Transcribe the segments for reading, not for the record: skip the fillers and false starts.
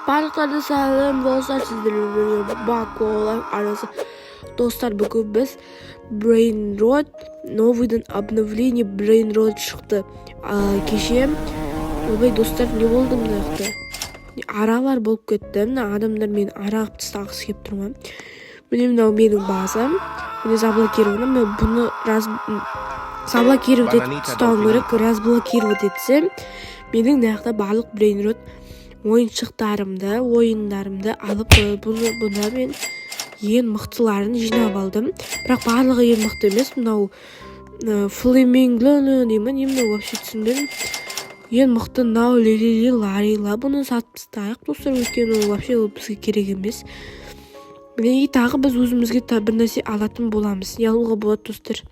Baliqlarda salom dostlar, sizlarga Bakolar arası. Dostlar, bugün biz Brain Rot новыйдан обновление Brain Rot çıktı. Keşem Obay dostlar, ne oldu mınaqda? Aralar болып ketdi. Adamlar meni araqып tastagысы kelip turman. Mena mening bazam. Meni заблокировано. Men buni заблокировать etib tastagım kerak. Разблокировать etsem mening naqda baliq Brain Rot oyunlarımda alıp buna men ең мықтыларын жинап алдым. Бірақ барлығы ең мықты емес. Мынау Flamingo деймін, немнің вообще түсінбедім. Ең мықты мынау Ларила. Бұны сатып тастайық достар, өйткені ол вообще бізге керек емес. Міне тағы біз өзімізге бір нәрсе алатын боламыз. Не алуға болады достар?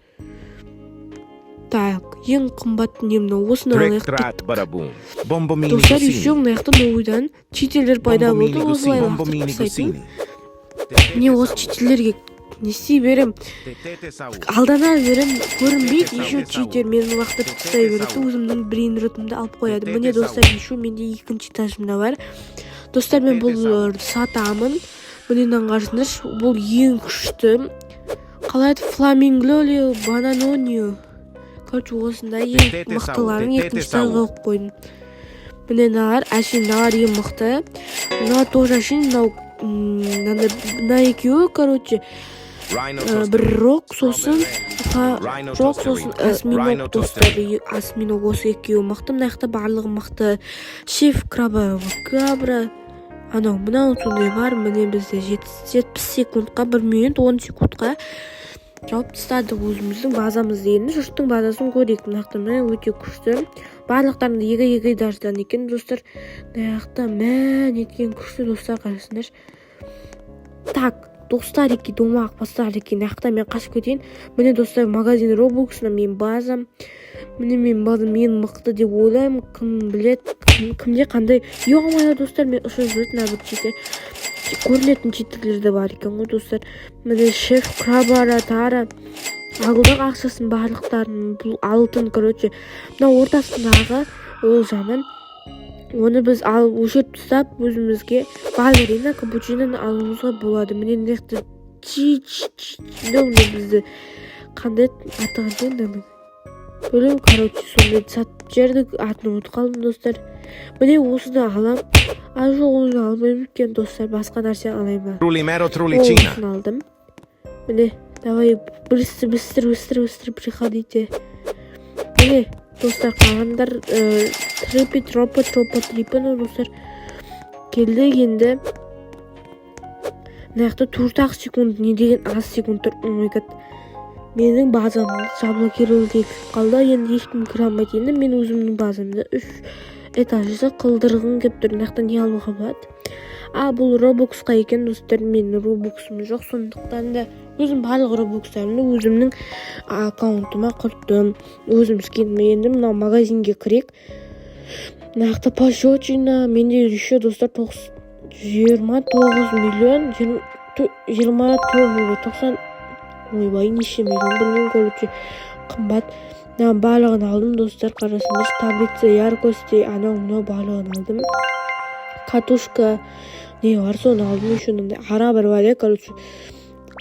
Так, ең қымбат немнің осыны алайық кеттік. Достар, еще мынаяқта новыйдан читерлер пайда болды. Осылай лақтырып тастайтын. Мне осы читерлерге не істей берем, алдана берем, көрінбейді. Еще читер мені лақтырып тастай береді, өзімнің Brain Rot'ымды алып қояды. Міне достар, еще менде екінші этажымда бар. Достар, мен бұл сатамын. Мынен қарсыңдар, бұл ең күшті. Қалай еді? Flamingo, Bananonia. Короче, осындай ең мықтыларын екінші этажға қойып қойдым. Міне мыналар ең мықты. Мына тоже әшейін, мына екеуі, короче, бір рок сосын осьминог достар. Осьминог осы екеуі мықты. Мынаяқта барлығы мықты. Шеф крабра. Мынау сондай бар. Міне бізде 70 секундқа, 1 минут 10 секундқа жауып тастадық өзіміздің базамызды. Енді жұрттың базасын көрейік. Мынаяқта міне өте күшті. Барлықтарында екі этаждан екен достар. Мынаяқта неткен күшті достар, қарасыңдар. Так, достар екен, домақ бастар екен. Мынаяқта мен қашып кетейін. Міне достар, магазин Roblox'на мен базам. Міне мен базам мен мықты деп ойлаймын. Кім білет, кімде қандай. Йоғамайда достар, мен ұшып жүретін бір читер. Көрілетін читерлер де бар екен ғой достар. Міне шеф крабара тары. Алдық ақшасын барлықтарын, бұл алтын, короче. Мына ортасындағы ол жаман. Оны біз алып өшіріп тастап, өзімізге балерина капучиноны алуымызға болады. Міне нехті бізді қандай атыған дейін. Бөлім, короче, сондай сатып жердік, атын ұмытып қалдым достар. Міне осыны алам. Жоқ, оны алмайым екен достар, басқа нәрсе алайым. Осыны алдым. Міне, давай быстро приходите. Міне достар, қалғандар тропа достар келді. Енді мынаяқта 4 секунд, не деген аз секунд тұр. Менің базамды заблокировать етіп қалды. Енді ешкім кіре алмайды. Енді мен өзімнің базамды 3 этажды қылдырғым кеп тұр. Мынаяқта не алуға болады? Бұл Roblox'қа екен достар. Менің Roblox'ым жоқ, сондықтан да өзім барлық Roblox'тарымды өзімнің аккаунтыма құрттым. Өзім скинме. Енді мына магазинге кірек. Мынаяқта пощечина менде еще достар 29 миллион 90 ойбай, неше миллион білмеймін, короче, қымбат. Барлығын алдым достар, қарасыңдар. Таблица яркости, мынау барлығын алдым. Катушка не бар, соны алдым. Еще ара бір бар, короче,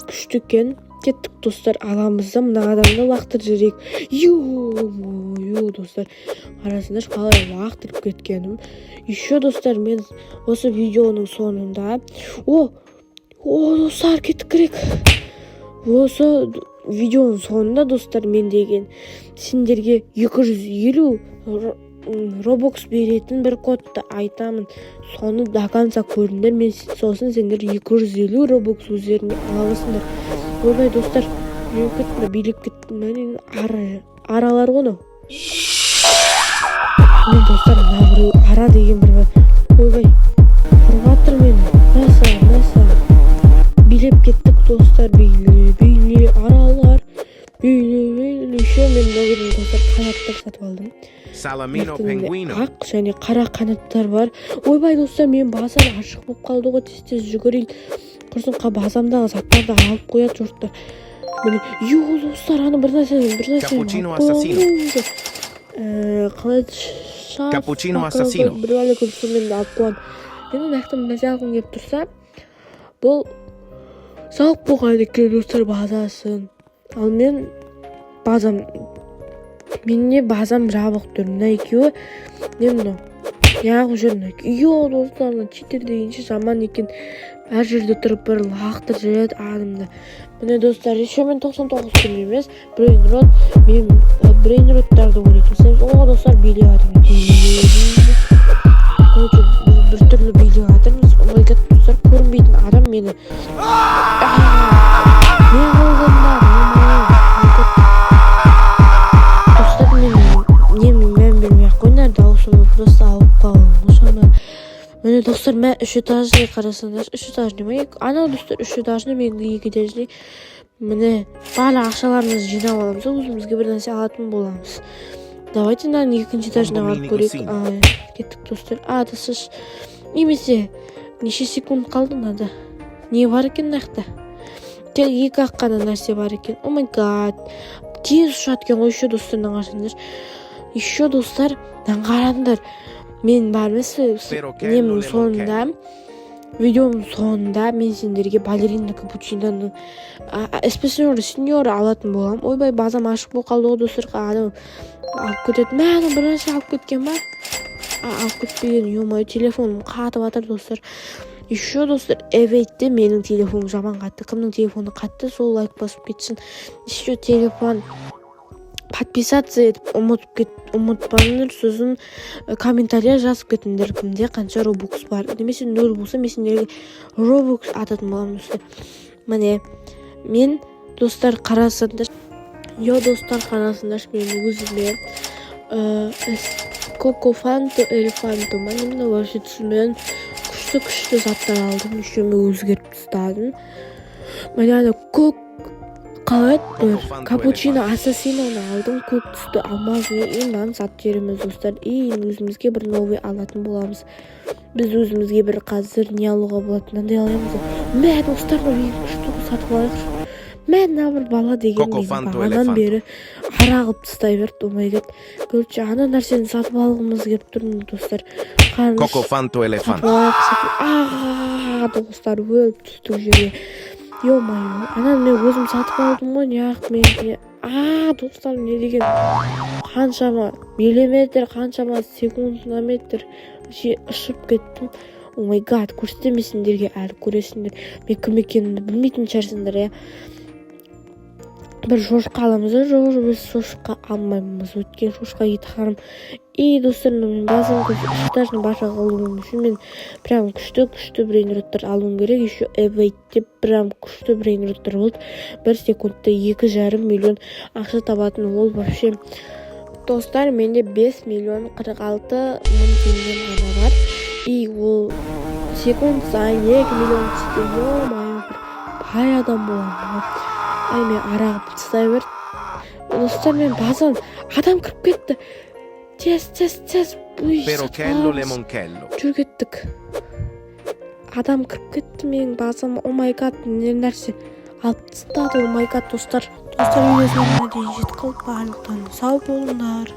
күшті екен. Кеттік достар, аламыз да мына адамды лақтырып жіберейік. Достар, қарасыңдар, қалай лақтырып кеткенім. Еще достар, мен осы видеоның соңында достар, кеттік керек. Осы видеоның соңында достар, мен деген сендерге 250 Robux беретін бір кодты айтамын. Соны до конца көріңдер. Мен сосын сендер 250 Robux өздеріне аласыңдар. Ойбай достар, билеп кеттім. Аралар ғоны. Мен достар, ара деген бір бар. Ойбай, құрғатыр мені. Мәса. Билеп кеттік достар, бейлі, аралар, бейлі. Еще мен мынау достар қанаттар сатып алдым. Ақ және қара қанаттар бар. Ойбай достар, мен базам ашық болып қалды ғой, тез жүгірейін. Құрсын базамдағы заттарды алып қояды жұрттар. Міне, достар, бір нәрсе Cappuccino assassino. Бір әлі көрсемен алып қояды. мен нақты нәрсе алғым келіп тұрса, бұл сауық болған екен достар базасын. Ал мен менде базам жабық тұр. Мына екеуі мен мынау яғып жүрмін. Достар, читер дегенше жаман екен. Әр жерде тұрып бір лақтыр жүреді адамды. Міне достар, еще мен 99 күн емес, брейнроттарды ойнайтын. О, достар, билеп жатырмын. Бір түрлі билеп жатырмыз. Достар, көрінбейтін адам мені. Достар, мен мән бермей қойнар, даусымы просто алып қалуым. Міне достар, мен 3 этажный қарасаңдар, 3 этажный ма? Анау достар 3 этажный, мен 2 этажный. Міне барлық ақшаларымызды жинап аламыз, өзімізге бір нәрсе алатын боламыз. Давайте мынаның 2 этажына барып көрейік. Кеттік достар. Адасыз. Немесе неше секунд қалды мынада? Не бар екен нақты? Тек 2-ақ қана нәрсе бар екен. О май гад. Тез ұшады екен ғой, еще достар қараңдар. Еще достар қараңдар. Мен бар емес, немнің соңында, видеомның соңында мен сендерге балерина капучиноны эспрессо сеньора алатын болам. Ойбай, базам ашық болып қалды ғой достар, адам алып кетеді. Мәні бір нәрсе алып кеткен ба? Алып кетпеген, ё-мое, телефоным қатып жатыр достар. Еще достар, эвейтте менің телефоным жаман қатты. Кімнің телефоны қатты, сол лайк басып кетсін. Еще телефон подписаться етіп ұмытпаңдар, сосын комментария жазып кетіңдер, кімде қанша робокс бар. Немесе 0 болса, мен сендерге робокс ататын боламын. Міне, мен достар қарасыңдар. Достар қарасыңдар, мен өзіме Кокофанто, элефанто, мен вообще түсінмен күшті заттар алдым, еще мен өзгеріп тастадым. Міне қалай капучино ассасиноны алдым, көк түсті алмазын инан сат жеріміз достар. Өзімізге бір новый алатын боламыз. Біз өзімізге бір қазір не алуға болатын, нандай алаймыз. Мә достар, ең күшті сатып алайықшы. Мә бір бала деген бағанан бері арағып тастай берді. Омайгет. Көрші, ана нәрсені сатып алғымыз келіп тұрмын достар. Кокофанто элефант. Достар, өліп түстік жерге. Ё-майо, анан мен өзім сатып алдым ғой, неғып менде. Достар, не деген қаншама миллиметр, қаншама секундометр ұшып кеттім. О май гад, көрсетемесіңдерге әлі көресіңдер. Мен кім екенімді білмейтін шығарсыңдар, бір шошқа аламыз, біз шошқа алмаймыз. Өткен шошқа етхарым. Достар, мен базым этажный баша қалуым үшін мен прям күшті брейнроттар алуым керек. Еще эвейт прям күшті брейнроттар болды. 1 секундта 2,5 миллион ақша табатын ол вообще. Достар, менде 5 миллион 46 мың теңгем ғана бар. Ол секунд сайын 2 миллион түсті. Ё-майо, бай адам боламын. Мен арағып тастай берді. Достар, мен базам адам кіріп кетті. Тез. Перокелло лемонкелло. Жүр кеттік. Адам кіріп кетті менің базам. О май гад, не нәрсе алып тастады. О май гад, достар. Достар, үйесіне дейін жетіп қалып барлықтан сау болыңдар.